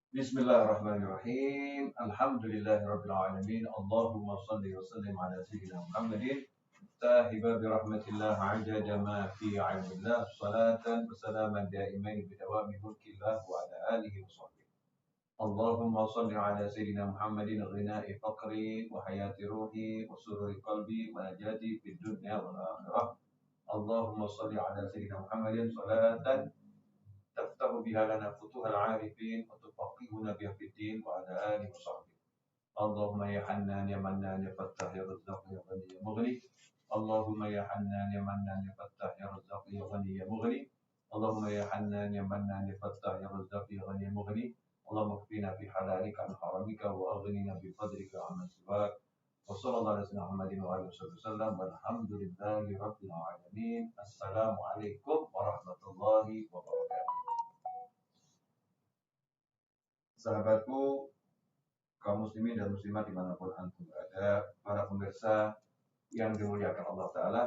Bismillahirrahmanirrahim. Alhamdulillahirabbil alamin. Allahumma shalli wa sallim ala sayyidina Muhammadin sahiba bi rahmatillah ajaja ma fi 'ilmillah salatan wa salaman daimain bi dawami mulkillah wa ala alihi wa sahbihi. Allahumma shalli ala sayyidina Muhammadin ghina'i faqri wa hayati ruhi wa sururi qalbi wa najati fid dunya wal akhirah. Allahumma shalli ala sayyidina Muhammadin salatan تفتح بها لنا فتوح العارفين وتفقهنا بها في الدين وعلى آله وصحبه. اللهم يا حنان يا منان يا فتاح يا رزاق يا غني يا مغني. اللهم يا حنان يا منان يا فتاح يا رزاق يا غني يا مغني. اللهم يا حنان يا منان يا فتاح يا رزاق يا غني يا مغني. اللهم اكفنا بحلالك عن حرامك واغننا بفضلك عمن سواك. وصلى الله على سيدنا محمد وعلى اله وسلم والحمد لله رب العالمين. السلام عليكم ورحمة الله وبركاته. Sahabatku, kaum muslimin dan muslimat dimanapun antum berada, para pemirsa yang dimuliakan Allah Ta'ala,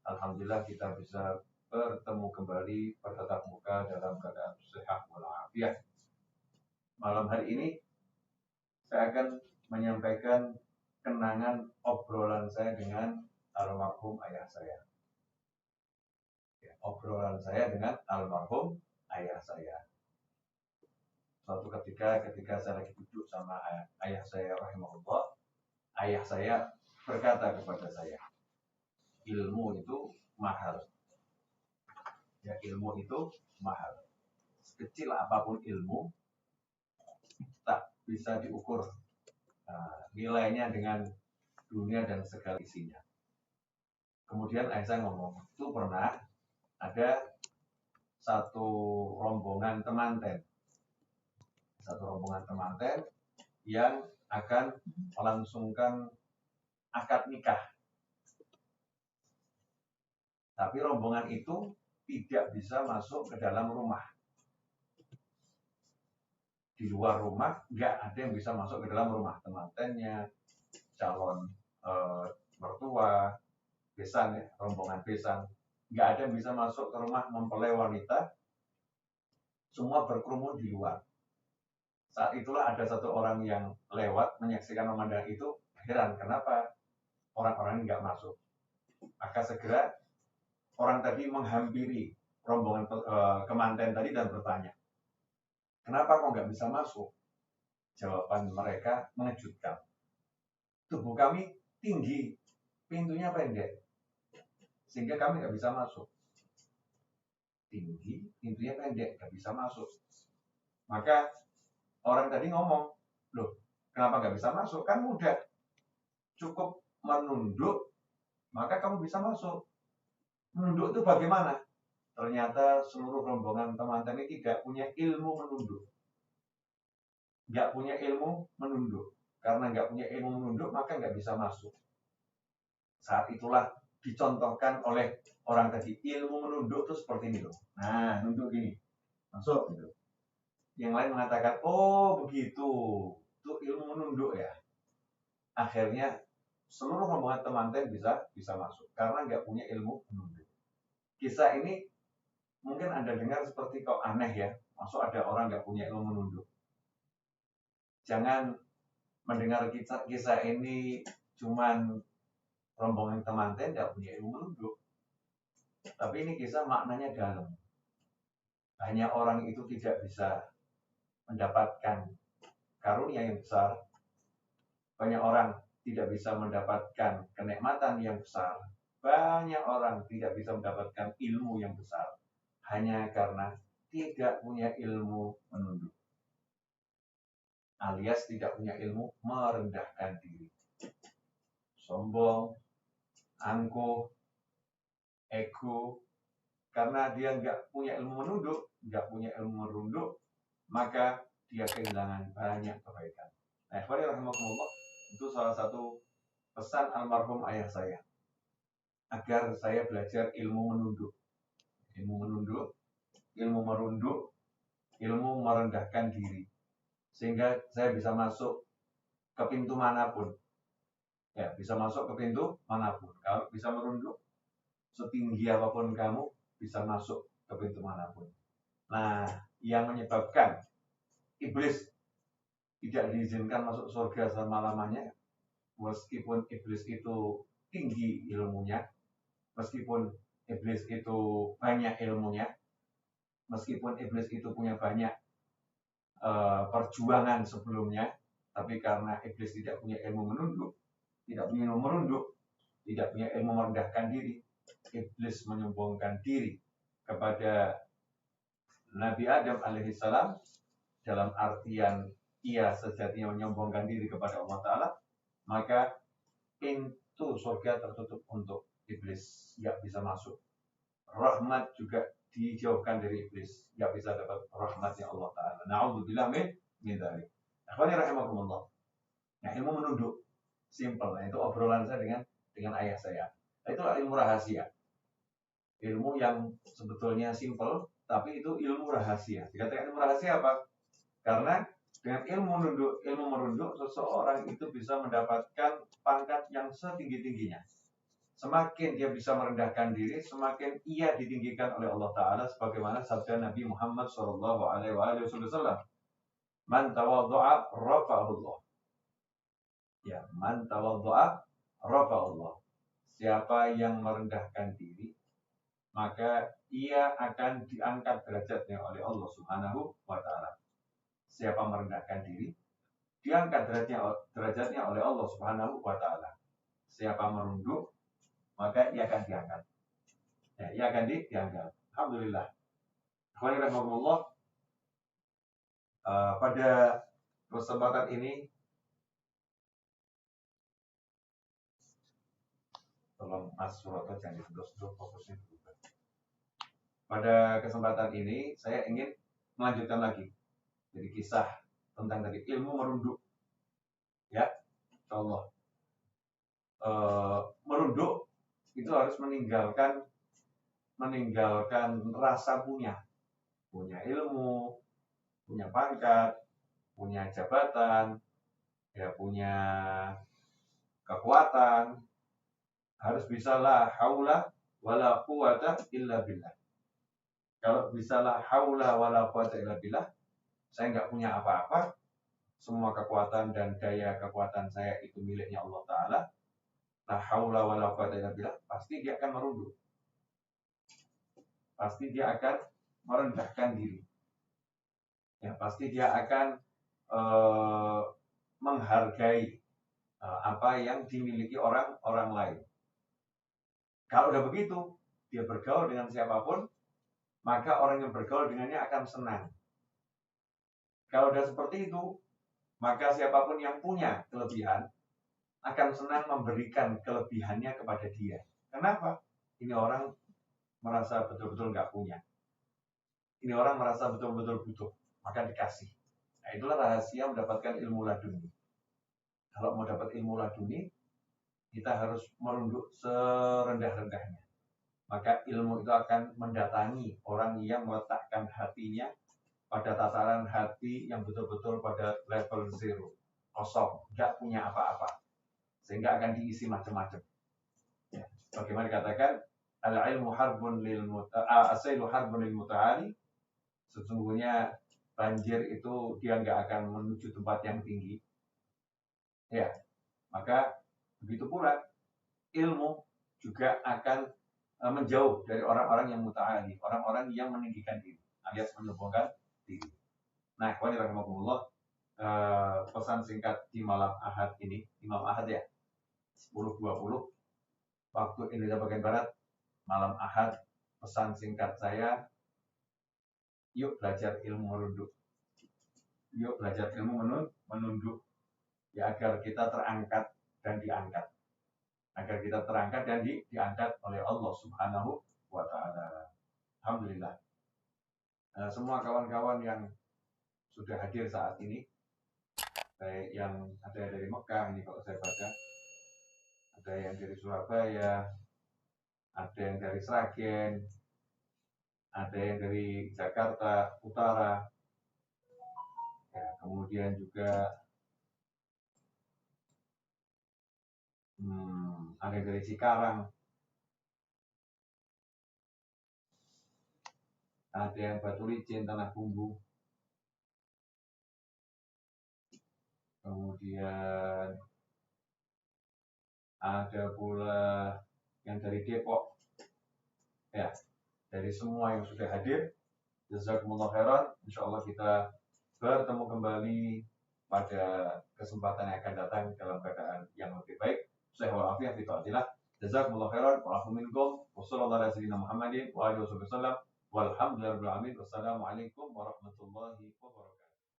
alhamdulillah kita bisa bertemu kembali bertatap muka dalam keadaan sehat walafiat. Malam hari ini saya akan menyampaikan kenangan obrolan saya dengan almarhum ayah saya. Obrolan saya dengan almarhum ayah saya. Suatu ketika saya lagi duduk sama ayah saya rahimahullah, ayah saya berkata kepada saya, ilmu itu mahal. Ya, ilmu itu mahal. Sekecil apapun ilmu, tak bisa diukur nilainya dengan dunia dan segala isinya. Kemudian ayah saya ngomong, itu pernah ada satu rombongan temanten yang akan melangsungkan akad nikah. Tapi rombongan itu tidak bisa masuk ke dalam rumah. Di luar rumah, nggak ada yang bisa masuk ke dalam rumah. Temantennya, calon mertua, besan, ya, rombongan besan, nggak ada yang bisa masuk ke rumah mempelai wanita. Semua berkerumun di luar. Saat itulah ada satu orang yang lewat menyaksikan pemandangan itu, heran kenapa orang-orang ini nggak masuk. Maka segera orang tadi menghampiri rombongan kemanten tadi dan bertanya, kenapa kok nggak bisa masuk? Jawaban mereka mengejutkan. Tubuh kami tinggi, pintunya pendek, sehingga kami nggak bisa masuk. Tinggi, pintunya pendek, nggak bisa masuk. Maka orang tadi ngomong, loh, kenapa nggak bisa masuk? Kan mudah, cukup menunduk, maka kamu bisa masuk. Menunduk itu bagaimana? Ternyata seluruh rombongan teman-teman ini tidak punya ilmu menunduk. Nggak punya ilmu menunduk. Karena nggak punya ilmu menunduk, maka nggak bisa masuk. Saat itulah dicontohkan oleh orang tadi, ilmu menunduk itu seperti ini loh. Nah, nunduk gini, masuk gitu. Yang lain mengatakan, oh begitu, itu ilmu menunduk ya. Akhirnya seluruh rombongan teman-teman bisa masuk karena nggak punya ilmu menunduk. Kisah ini mungkin Anda dengar seperti kok aneh ya, masuk ada orang nggak punya ilmu menunduk. Jangan mendengar kisah ini cuman rombongan teman-teman nggak punya ilmu menunduk. Tapi ini kisah maknanya dalam. Hanya orang itu tidak bisa mendapatkan karunia yang besar. Banyak orang tidak bisa mendapatkan kenikmatan yang besar. Banyak orang tidak bisa mendapatkan ilmu yang besar. Hanya karena tidak punya ilmu menunduk. Alias tidak punya ilmu merendahkan diri. Sombong, angkuh, ego. Karena dia nggak punya ilmu menunduk, nggak punya ilmu merunduk, maka dia kehilangan banyak kebaikan. Nah, ikhwani rahimakumullah, itu salah satu pesan almarhum ayah saya. Agar saya belajar ilmu menunduk. Ilmu menunduk, ilmu merunduk, ilmu merendahkan diri. Sehingga saya bisa masuk ke pintu manapun. Ya, bisa masuk ke pintu manapun. Kalau bisa merunduk, setinggi apapun kamu, bisa masuk ke pintu manapun. Nah, yang menyebabkan iblis tidak diizinkan masuk surga selama-lamanya, meskipun iblis itu tinggi ilmunya, meskipun iblis itu banyak ilmunya, meskipun iblis itu punya banyak perjuangan sebelumnya, tapi karena iblis tidak punya ilmu menunduk, tidak punya ilmu merunduk, tidak punya ilmu merendahkan diri, iblis menyombongkan diri kepada Nabi Adam alaihissalam, dalam artian ia sejatinya menyombongkan diri kepada Allah Ta'ala, maka pintu surga tertutup untuk iblis, nggak bisa masuk. Rahmat juga dijauhkan dari iblis, nggak bisa dapat rahmatnya Allah Ta'ala. Na'udzubillah min dzalik. Akhwani rahimakumullah. Nah, ilmu menunduk simple. Nah, itu obrolan saya dengan ayah saya. Nah, itu ilmu rahasia. Ilmu yang sebetulnya simple, tapi itu ilmu rahasia. Dikatakan ilmu rahasia apa? Karena dengan ilmu merunduk, seseorang itu bisa mendapatkan pangkat yang setinggi-tingginya. Semakin dia bisa merendahkan diri, semakin ia ditinggikan oleh Allah Ta'ala, sebagaimana sabda Nabi Muhammad SAW. Man tawaddu'a rafa'ahullah. Ya, man tawaddu'a rafa'ahullah. Siapa yang merendahkan diri, maka ia akan diangkat derajatnya oleh Allah Subhanahu wa Ta'ala. Siapa merendahkan diri, diangkat derajatnya oleh Allah Subhanahu wa Ta'ala. Siapa merunduk, maka ia akan diangkat. Ya, ia akan diangkat. Alhamdulillah. Alhamdulillah. Pada kesempatan ini, tolong Mas Suroto jangan disedot-sedot, fokusnya berubah. Pada kesempatan ini, saya ingin melanjutkan lagi. Jadi kisah tentang tadi ilmu merunduk. Ya, insyaallah. Merunduk itu harus meninggalkan rasa punya ilmu, punya pangkat, punya jabatan, ya punya kekuatan. Harus bisa la haula wala quwata illa billah. Kalau bisa la haula wala quwata illa billah, saya nggak punya apa-apa, semua kekuatan dan daya kekuatan saya itu miliknya Allah Ta'ala, la haula wala quwata illa billah, pasti dia akan merunduk. Pasti dia akan merendahkan diri. Ya, pasti dia akan menghargai apa yang dimiliki orang lain. Kalau udah begitu, dia bergaul dengan siapapun, maka orang yang bergaul dengannya akan senang. Kalau udah seperti itu, maka siapapun yang punya kelebihan akan senang memberikan kelebihannya kepada dia. Kenapa? Ini orang merasa betul-betul nggak punya. Ini orang merasa betul-betul butuh, maka dikasih. Nah, itulah rahasia mendapatkan ilmu laduni. Kalau mau dapat ilmu laduni, kita harus merunduk serendah-rendahnya. Maka ilmu itu akan mendatangi orang yang meletakkan hatinya pada tataran hati yang betul-betul pada level zero, kosong, nggak punya apa-apa, sehingga akan diisi macam-macam. Ya. Bagaimana dikatakan, al-ilmu harbun as-sailu harbun lil muta'ali. Sesungguhnya banjir itu dia nggak akan menuju tempat yang tinggi. Ya, maka begitu pula ilmu juga akan menjauh dari orang-orang yang muta'ali, orang-orang yang meninggikan diri, alias menyombongkan diri. Nah, ikhwani rahimakumullah, pesan singkat di malam Ahad ini, Imam Ahad ya, 10.20 waktu Indonesia bagian Barat, malam Ahad, pesan singkat saya, yuk belajar ilmu merunduk. Yuk belajar ilmu menunduk, ya agar kita terangkat dan diangkat. Agar kita terangkat dan diangkat oleh Allah Subhanahu wa Ta'ala. Alhamdulillah. Semua kawan-kawan yang sudah hadir saat ini, baik yang ada dari Mekah, ini kalau saya baca, ada yang dari Surabaya, ada yang dari Sragen, ada yang dari Jakarta Utara, ya, kemudian juga ada yang dari Cikarang, ada yang Batu Licin, Tanah Bumbu, kemudian ada pula yang dari Depok. Ya, dari semua yang sudah hadir, jazakumullah khairan. Insyaallah kita bertemu kembali pada kesempatan yang akan datang dalam keadaan yang lebih baik. Sehat walafiat fi taatillah. Jazakumullah khairan wa afu minkum. Wassallallahu ala sayyidina Muhammadin wa alihi wasallam. Walhamdulillahirabbil alamin. Wassalamualaikum warahmatullahi wabarakatuh.